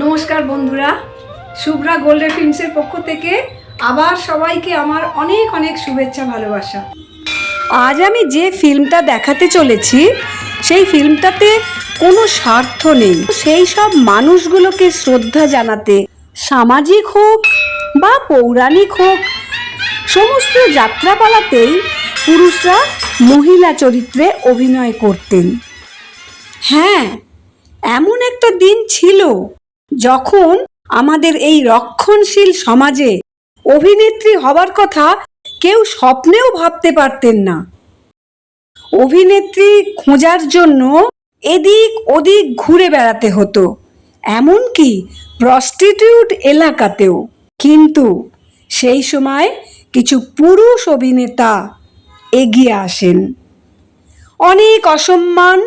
নমস্কার বন্ধুরা, শুভ্রা গোল্ডেন ফিল্মসের পক্ষ থেকে আবার সবাইকে আমার অনেক অনেক শুভেচ্ছা ভালোবাসা। আজ আমি যে ফিল্মটা দেখাতে চলেছি সেই ফিল্মটাতে কোনো স্বার্থ নেই। সেই সব মানুষগুলোকে শ্রদ্ধা জানাতে, সামাজিক হোক বা পৌরাণিক হোক, সমস্ত যাত্রাপালাতেই পুরুষরা মহিলা চরিত্রে অভিনয় করতেন। হ্যাঁ, এমন একটা দিন ছিল যখন আমাদের এই রক্ষণশীল সমাজে অভিনেত্রী হবার কথা কেউ স্বপ্নেও ভাবতে পারতেন না। অভিনেত্রী খোঁজার জন্য এদিক ওদিক ঘুরে বেড়াতে হতো, এমনকি প্রস্টিটিউট এলাকাতেও। কিন্তু সেই সময় কিছু পুরুষ অভিনেতা এগিয়ে আসেন। অনেক অসম্মান,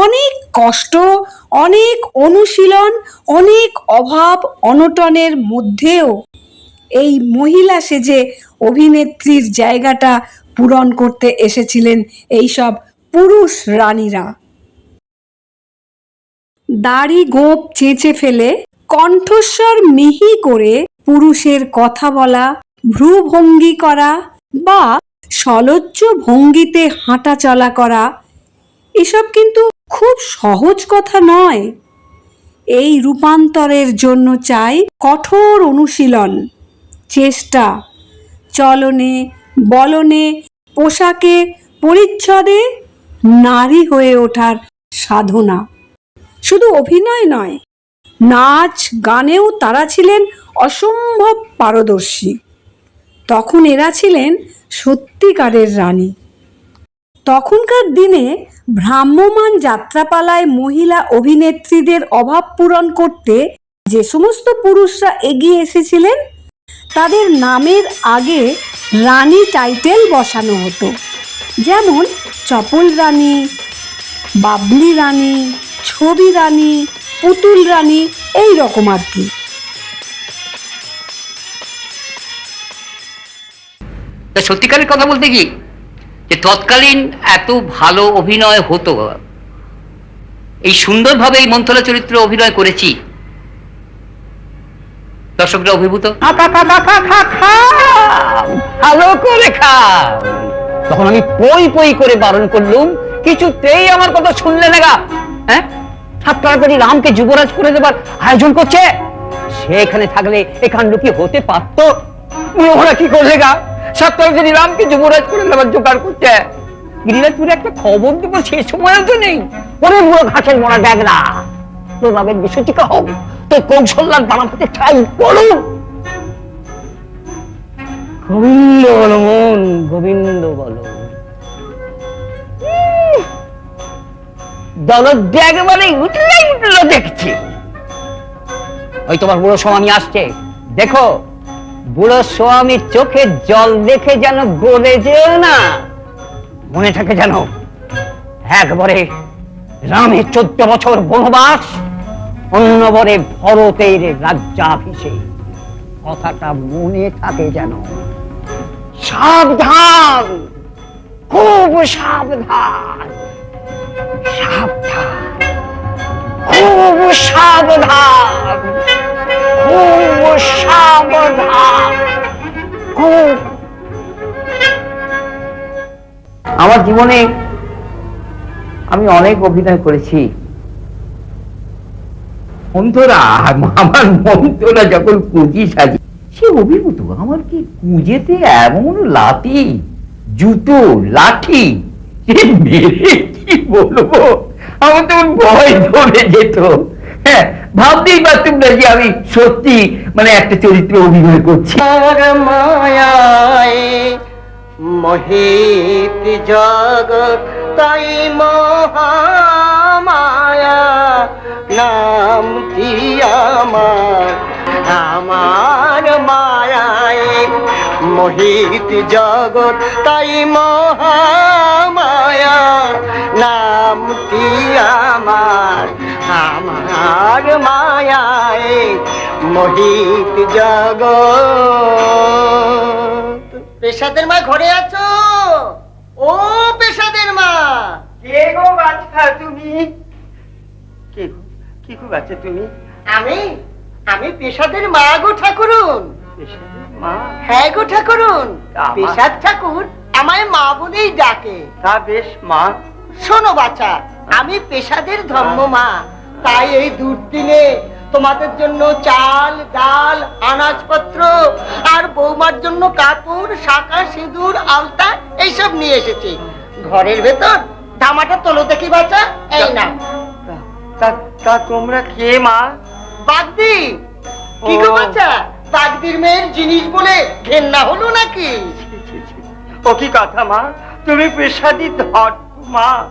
অনেক কষ্ট, অনেক অনুশীলন, অনেক অভাব অনটনের মধ্যেও এই মহিলা সেজে অভিনেত্রীর জায়গাটা পূরণ করতে এসেছিলেন এইসব পুরুষ রানীরা। দাড়ি গোঁফ চেঁচে ফেলে, কণ্ঠস্বর মিহি করে পুরুষের কথা বলা, ভ্রুভঙ্গি করা বা সলজ্জ ভঙ্গিতে হাঁটা চলা করা, এসব কিন্তু খুব সহজ কথা নয়। এই রূপান্তরের জন্য চাই কঠোর অনুশীলন, চেষ্টা, চলনে, বলনে, পোশাকে, পরিচ্ছদে নারী হয়ে ওঠার সাধনা। শুধু অভিনয় নয়, নাচ গানেও তারা ছিলেন অসম্ভব পারদর্শী। তখন এরা ছিলেন সত্যিকারের রানী। তখনকার দিনে ভ্রাম্যমাণ যাত্রাপালায় মহিলা অভিনেত্রীদের অভাব পূরণ করতে যে সমস্ত পুরুষরা এগিয়ে এসেছিলেন তাদের নামের আগে রানী টাইটেল বসানো হতো। যেমন চপল রানী, বাবলি রানী, ছবি রানী, পুতুল রানী, এই রকম আর কি। সত্যিকারের কথা বলতে কি, যে তৎকালীন এত ভালো অভিনয় হতো, এই সুন্দরভাবে এই মন্থরা চরিত্রে অভিনয় করেছি, দর্শকরা অভিভূত। ভালো করে খাও। তখন আমি পই পই করে বারণ করলুম, কিছুতেই আমার কথা শুনলে না গা। হ্যাঁ, সাত তাড়াতাড়ি রামকে যুবরাজ করে দেবার আয়োজন করছে। সেখানে থাকলে এখান কি হতে পারতো? ওরা কি করলে গা? সাত তাড়াতাড়ি রামকে যুবরাজ করে দেবার জোগাড় করছে। গিরিরাজপুরে একটা খবর দেবো, সেই সময়ও তো নেই। ওরে বুড়ো ঘাসের মোড়া ড্যাগরা, তোর রামের বিষয়টিকে হোক, তোর কৌশল্যার বানাতে চাই বলুন। গোবিন্দ বলো মন, গোবিন্দ বলো। দরদ একেবারে উঠলেই উঠলো দেখছি। ওই তোমার বুড়ো স্বামী আসছে, দেখো। বুড়ো স্বামীর চোখে জল দেখে যেন গলে যেও না, মনে থাকে যেন একবারে রামের 14 বছর বনবাস, অন্যবারে ভরতের রাজ্যাভিষেক, কথাটা মনে থাকে যেন। সাবধান, খুব সাবধান, সাবধান, খুব সাবধান, খুব সাবধান, খুব। আমার জীবনে আমি অনেক অভিনয় করেছি। মন্থরা, আমার মন্থরা যখন কুঁজি সাজি, সে অভিভূত। আমার কি কুঁজেতে এমন লাঠি, জুতো, লাঠি মেরে কি বলবো, আমার তখন ভয় ধরে যেত। হ্যাঁ, ভাবতেই পারতাম না যে আমি সত্যি মানে একটা চরিত্রে অভিনয় করছি। মায়ায় মোহিত জগৎ তাই মহামায়া, নামটি আমার, আমার মায়ায় মোহিত জগৎ তাই মহামায়া, নামটি আমার, আমার মায়ায় মোহিত জগৎ। পেশাদের মা ঘরে আছো? ও পেশাদের মা, কে গো বাচ্চা তুমি? কি গো বাচ্চা তুমি? আমি আমি পেশাদের মা গো ঠাকুরুন। মা? হ্যাঁ গো ঠাকুরুন, আমার- পেশাদ ঠাকুর আমায় মা বলেই ডাকে। তা বেশ মা। শোনো বাচ্চা, আমি পেশাদের ধর্ম মা, তাই এই দুর্দিনে তোমাদের জন্য চাল ডাল আনাজপত্র আর বৌমার জন্য কাপড় শাঁখা সিঁদুর আলতা এইসব নিয়ে এসেছি। ঘরের ভেতর ধামাটা তোলো দেখি বাচ্চা, এই না। তা তোমরা কে মা? বাগদি। কি গো ও। বাচ্চা, বাগদির মেয়ের জিনিস বলে ঘেন্না হলো নাকি? ও কি কথা মা, তুমি পেশাদি ধর মা।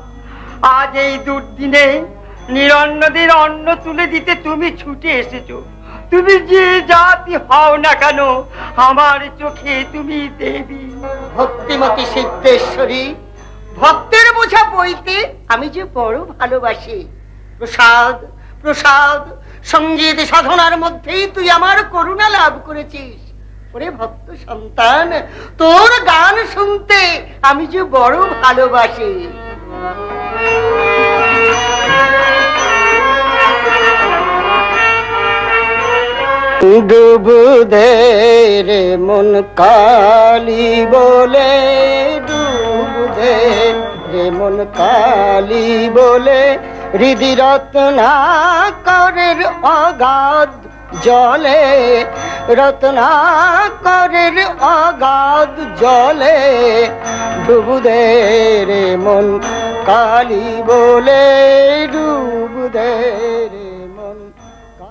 আজ এই দুর্দিনে নিরন্নদের অন্ন তুলে দিতে তুমি ছুটে এসেছো। তুমি যে জাতি হও না কেন, আমার চোখে তুমি দেবী। ভক্তিমতী সিদ্ধেশ্বরী, ভক্তের বোঝা বইতে আমি যে বড় ভালোবাসি। প্রসাদ প্রসাদ সঙ্গীত সাধনার মধ্যেই তুই আমার করুণা লাভ করেছিস। ওরে ভক্ত সন্তান, তোর গান শুনতে আমি যে বড় ভালোবাসি। ডুব দে রে মন কালী বলে, ডুব দে রে মন কালী বলে, হৃদি রত্নাকরের অগাধ জলে, রত্নাকরের অগাধ জলে, ডুব দে রে মন কালী বলে, ডুব দে রে মন।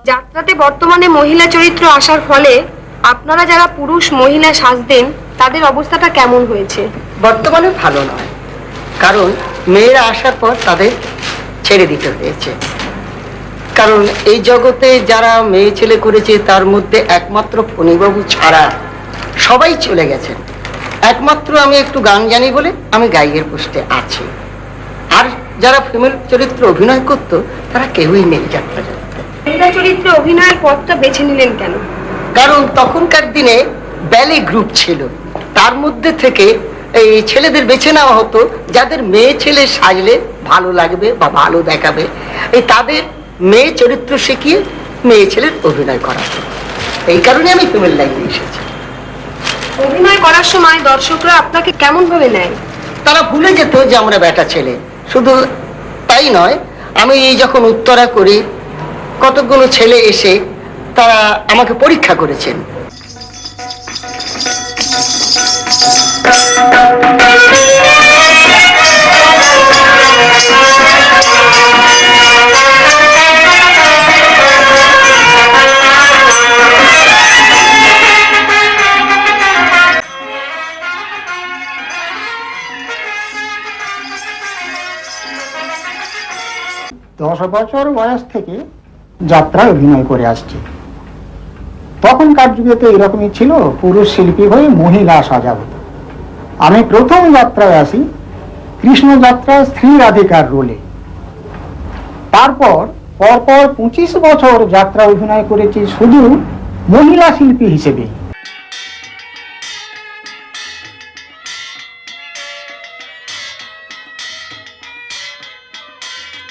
যাত্রাতে বর্তমানে মহিলা চরিত্র আসার ফলে আপনারা যারা পুরুষ মহিলা সাজতেন তাদের অবস্থাটা কেমন হয়েছে? বর্তমানে ভালো নয়, কারণ মেয়েরা আসার পর তাদের ছেড়ে দিতে হয়েছে। কারণ এই জগতে যারা মেয়ে ছেলে করেছে তার মধ্যে একমাত্র ফণীবাবু ছাড়া সবাই চলে গেছেন। একমাত্র আমি একটু গান জানি বলে আমি গাইয়ের পোস্টে আছি। আর যারা ফিমেল চরিত্র অভিনয় করতো তারা কেউই নেই যাত্রা জগতে। মহিলা চরিত্রে অভিনয়ের পথটা বেছে নিলেন কেন? কারণ তখনকার দিনে ব্যালে গ্রুপ ছিল, তার মধ্যে থেকে এই ছেলেদের বেছে নেওয়া হতো যাদের মেয়ে ছেলে সাজলে ভালো লাগবে বা ভালো দেখাবে, এই তাদের মেয়ে চরিত্র শিখিয়ে মেয়ে ছেলের অভিনয় করা হতো। এই কারণে আমি ফিমেল লাইনে এসেছি। অভিনয় করার সময় দর্শকরা আপনাকে কেমন ভাবে নেয়? তারা ভুলে যেত যে আমরা বেটা ছেলে। শুধু তাই নয়, আমি এই যখন উত্তরা করি কতগুলো ছেলে এসে তারা আমাকে পরীক্ষা করেছেন। দশ বছর বয়স থেকে যাত্রায় অভিনয় করে আসছে। তখনকার যুগে তো এরকমই ছিল, পুরুষ শিল্পী হয়ে মহিলা সাজা হতো। আমি প্রথম যাত্রায় আসি কৃষ্ণ যাত্রায় স্ত্রী রাধিকার রোলে। তারপর পরপর 25 বছর যাত্রা অভিনয় করেছি শুধু মহিলা শিল্পী হিসেবে।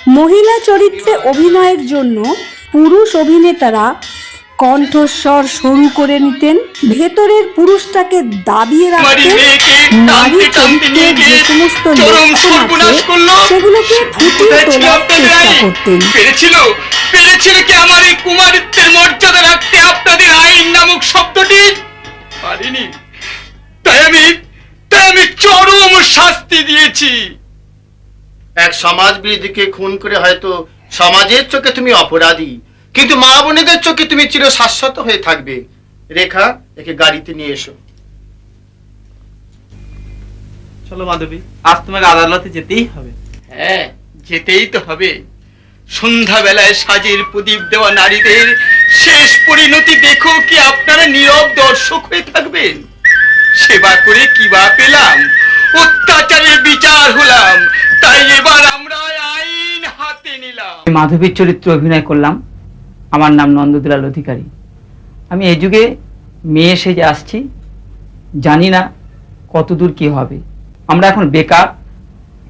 মহিলা চরিত্রে অভিনয়ের জন্য পুরুষ অভিনেতারা কণ্ঠস্বর সরু করে নিতেন, ভেতরের পুরুষটাকে দাবিয়ে রাখতেন, নারী চরিত্রের যে সমস্ত লক্ষণ আছে সেগুলোকে ফুটিয়ে তোলার চেষ্টা করতেন। পেরেছিল কি আমার এই কুমারিত্বের মর্যাদা রাখতে আপনাদের আইন নামক শব্দটি? পারিনি, তাই আমি চরম শাস্তি দিয়েছি। এক সমাজ বিরোধীকে খুন করে হয়তো সমাজের চোখে তুমি অপরাধী, কিন্তু মা বোনেদের চোখে তুমি চির শাশ্বত হয়ে থাকবে। রেখা, একে গাড়িতে নিয়ে এসো। চলো মাধবী, আজ তোমাকে আদালতে যেতেই হবে। হ্যাঁ, যেতেই তো হবে। সন্ধ্যাবেলায় সাজের প্রদীপ দেওয়া নারীদের শেষ পরিণতি দেখো কি আপনারা নীরব দর্শক হয়ে থাকবেন? সেবা করে কি বা পেলাম? অত্যাচারের বিচার হলাম, তাই এবার আমরা আইন হাতে নিলাম। মাধবীর চরিত্রে অভিনয় করলাম। আমার নাম নন্দদুলাল অধিকারী। আমি এই যুগে মেয়ে সেজে আসছি, জানি না কতদূর কি হবে। আমরা এখন বেকার,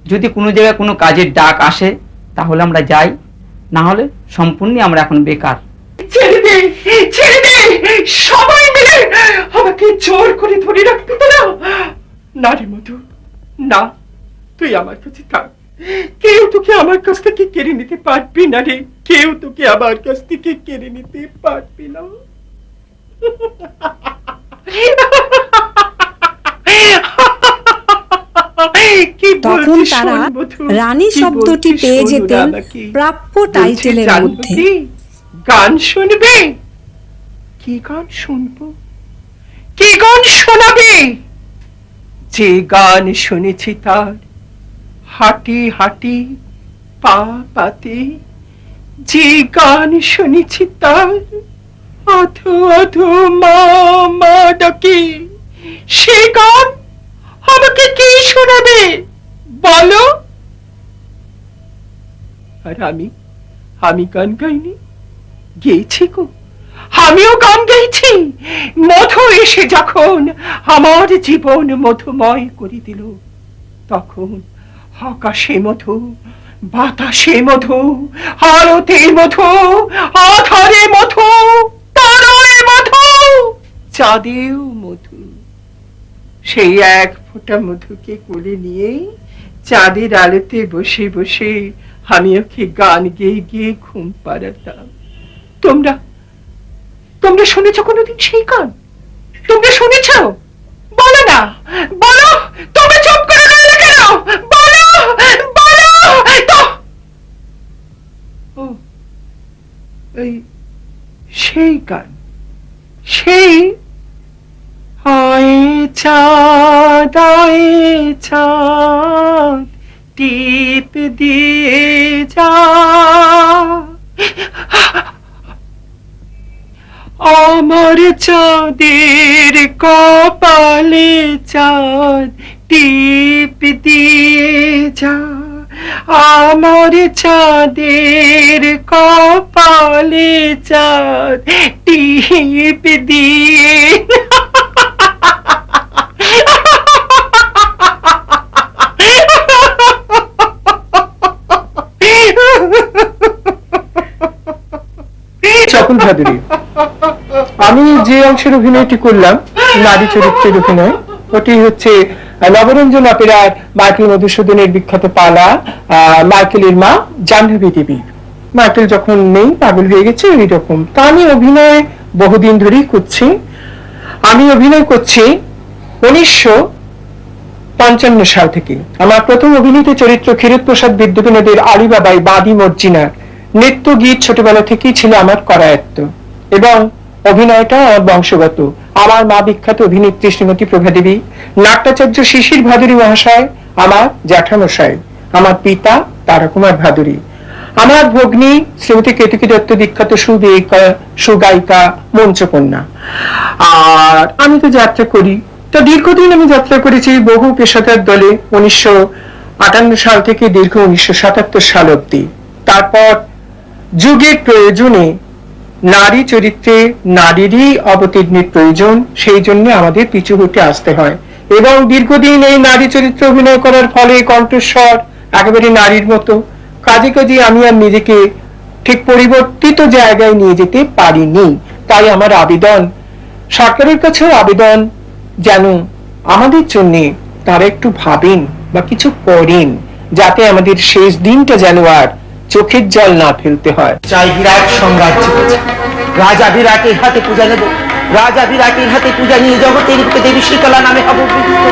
যদি কোনো জায়গায় কোনো কাজের ডাক আসে তাহলে আমরা যাই, না হলে সম্পূর্ণ আমরা এখন বেকার। ছেড়ে দে, ছেড়ে দে, সবাই মিলে আমাকে জোর করে ধরে রাখতে না। না রে মধু, না, তুই আমার কাছে থাক। কেউ তোকে আমার কাছ থেকে কেড়ে নিতে পারবি না রে, কেউ তোকে আমার কাছ থেকে কেড়ে নিতে পারবি না। তখন তারা রানী শব্দটি পেয়ে যেতেন প্রাপ্য টাইটেলের মধ্যে। গান শুনবে? কি গান শুনবো? কি গান শোনাবে? যে গান শুনেছি তার হাঁটি হাঁটি পা পাতে, যে গান শুনেছি তার আধো আধো মা মা ডাকে, সে গান আমাকে কে শোনাবে বলো? আর আমি গান গাইনি, গেয়েছি গো, আমিও গান গাইছি। মধু এসে যখন আমার জীবন মধুময় করে দিল, তখন আকাশে মধু, বাতাসে মধু, আলোতে মধু, আধারে মধু, তারায় মধু, চাঁদেও মধু। সেই এক ফোঁটা মধুকে কোলে নিয়ে চাঁদের আলোতে বসে বসে আমি ওকে গান গেয়ে গিয়ে ঘুম পাড়াতাম। তোমরা তোমরা শুনেছ কোনোদিন সেই গান? তোমরা শুনেছ? বলো না, বলো, তোমরা চুপ করে রইলে কেন? বলো, বলো তো। ও, এই সেই গান, সেই আয়ে চাঁদ, আয়ে চাঁদ, টিপ দিয়ে যা, আমার চাঁদের কপালে চাঁদ টিপ দিয়ে যা, আমার চাঁদের কপালে চাঁদ টিপ দিয়ে। চকুল ভাদুরী, আমি যে অংশের অভিনয়টি করলাম নারী চরিত্রের অভিনয়, ওটি হচ্ছে নবরঞ্জন অপেরার মাইকেল মধুসূদনের বিখ্যাত পালা মাইকেলের মা জাহ্নবী দেবী। মাইকেল যখন নেই, পাগল হয়ে গেছে, এইরকম। তা আমি অভিনয় বহুদিন ধরেই করছি। আমি অভিনয় করছি 1955 সাল থেকে। আমার প্রথম অভিনীত চরিত্র ক্ষীরোদপ্রসাদ বিদ্যাবিনোদের আলিবাবাই বাদী মর্জিনার নৃত্য গীত ছোটবেলা থেকেই ছিল আমার করায়ত্ত, এবং অভিনয়টা আমার বংশগত। আমার মা বিখ্যাত অভিনেত্রী শ্রীমতী প্রভা দেবী, নাট্যাচার্য শিশির ভাদুরী মহাশয় আমার জ্যাঠামশাই, আমার পিতা তারাকুমার ভাদুরী, আমার ভগ্নী শ্রীমতী কেতকী দত্ত বিখ্যাত সুগায়িকা, মঞ্চকন্যা। আর আমি তো যাত্রা করি, তো দীর্ঘদিন আমি যাত্রা করেছি বহু পেশাদার দলে, 1958 সাল থেকে দীর্ঘ 1977 সাল অব্দি। তারপর যুগের প্রয়োজনে নারী চরিত্রে নারীরই অবতীর্ণের প্রয়োজন, সেই জন্য আমাদের পিছু হতে আসতে হয়। এবং দীর্ঘদিন এই নারী চরিত্র অভিনয় করার ফলে কণ্ঠস্বর একেবারে নারীর মতো, কাজে কাজে আমি আর নিজেকে ঠিক পরিবর্তিত জায়গায় নিয়ে যেতে পারিনি। তাই আমার আবেদন, সরকারের কাছেও আবেদন, যেন আমাদের জন্য তারা একটু ভাবেন বা কিছু করেন, যাতে আমাদের শেষ দিনটা যেন আর চোখের জল না ফেলতে হয়। চাই বিরাট সাম্রাজ্য, রাজা বিরাটের হাতে পূজা নেব, রাজা বিরাটের হাতে পূজা নিয়ে জগতের বুকে দেবী শীতলা নামে হব পূজিত।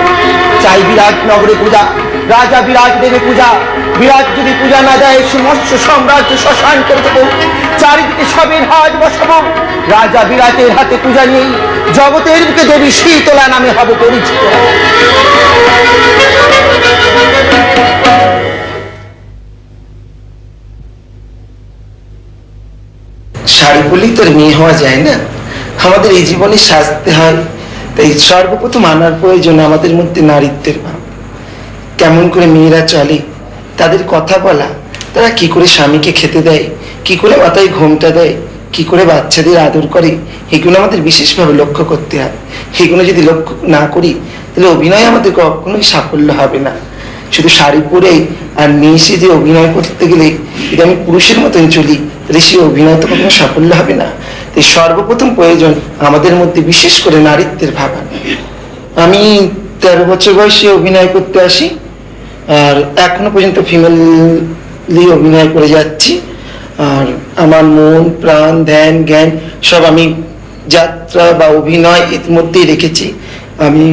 চাই বিরাট নগরে পূজা, রাজা বিরাট দেবে পূজা। বিরাট যদি পূজা না দেয়, সমস্ত সাম্রাজ্য শ্মশান করে দেবো, চারিদিকে সবের হাত বসাবো। রাজা বিরাটের হাতে পূজা নিয়ে জগতের বুকে দেবী শীতলা নামে হব পরিচিত। শাড়ি বলেই তোর মেয়ে হওয়া যায় না, আমাদের এই জীবনে সাজতে হয়। তাই সর্বপ্রথম আনার প্রয়োজন আমাদের মধ্যে নারীত্বের ভাব। কেমন করে মেয়েরা চলে, তাদের কথা বলা, তারা কি করে স্বামীকে খেতে দেয়, কি করে মাথায় ঘোমটা দেয়, কি করে বাচ্চাদের আদর করে, এগুলো আমাদের বিশেষভাবে লক্ষ্য করতে হয়। এগুলো যদি লক্ষ্য না করি, তাহলে অভিনয় আমাদের কখনোই সাফল্য হবে না। শুধু শাড়ি পরে আর মেয়ে সেজে অভিনয় করতে গেলে যদি আমি পুরুষের মতন চলি, তাহলে সেই অভিনয় তো কখনো সাফল্য হবে না। তাই সর্বপ্রথম প্রয়োজন আমাদের মধ্যে বিশেষ করে নারীত্বের ভাব আনা। আমি 13 বছর বয়সে অভিনয় করতে আসি, আর এখনো পর্যন্ত ফিমেলি অভিনয় করে যাচ্ছি। আর আমার মন প্রাণ ধ্যান জ্ঞান সব আমি যাত্রা বা অভিনয় এর মধ্যেই রেখেছি। আমি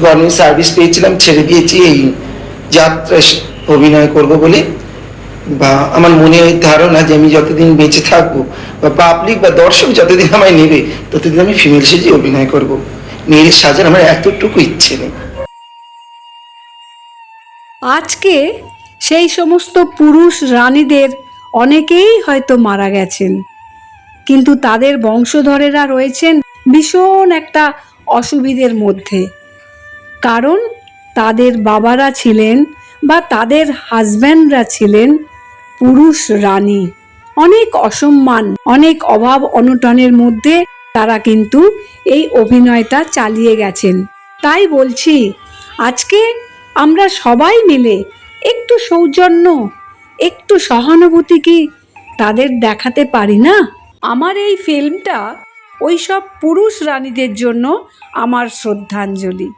গভর্নমেন্ট সার্ভিস পেয়েছিলাম, ছেড়ে দিয়েছি এই যাত্রা অভিনয় করব বলে। বা আমার মনে ওই ধারণা যে আমি যতদিন বেঁচে থাকবো বা পাবলিক বা দর্শক যতদিন আমায় নেবে ততদিন আমি ফিমেল সেজে অভিনয় করব। মেয়ের সাজার আমার এতটুকু ইচ্ছে নেই। আজকে সেই সমস্ত পুরুষ রানীদের অনেকেই হয়তো মারা গেছেন, কিন্তু তাদের বংশধরেরা রয়েছেন ভীষণ একটা অসুবিধের মধ্যে। কারণ তাদের বাবারা ছিলেন বা তাদের হাজব্যান্ডরা ছিলেন পুরুষ রানী। অনেক অসম্মান, অনেক অভাব অনটনের মধ্যে তারা কিন্তু এই অভিনয়টা চালিয়ে গেছেন। তাই বলছি, আজকে আমরা সবাই মিলে একটু সৌজন্য, একটু সহানুভূতি কি তাদের দেখাতে পারি না? আমার এই ফিল্মটা ওই সব পুরুষ রানীদের জন্য আমার শ্রদ্ধাঞ্জলি।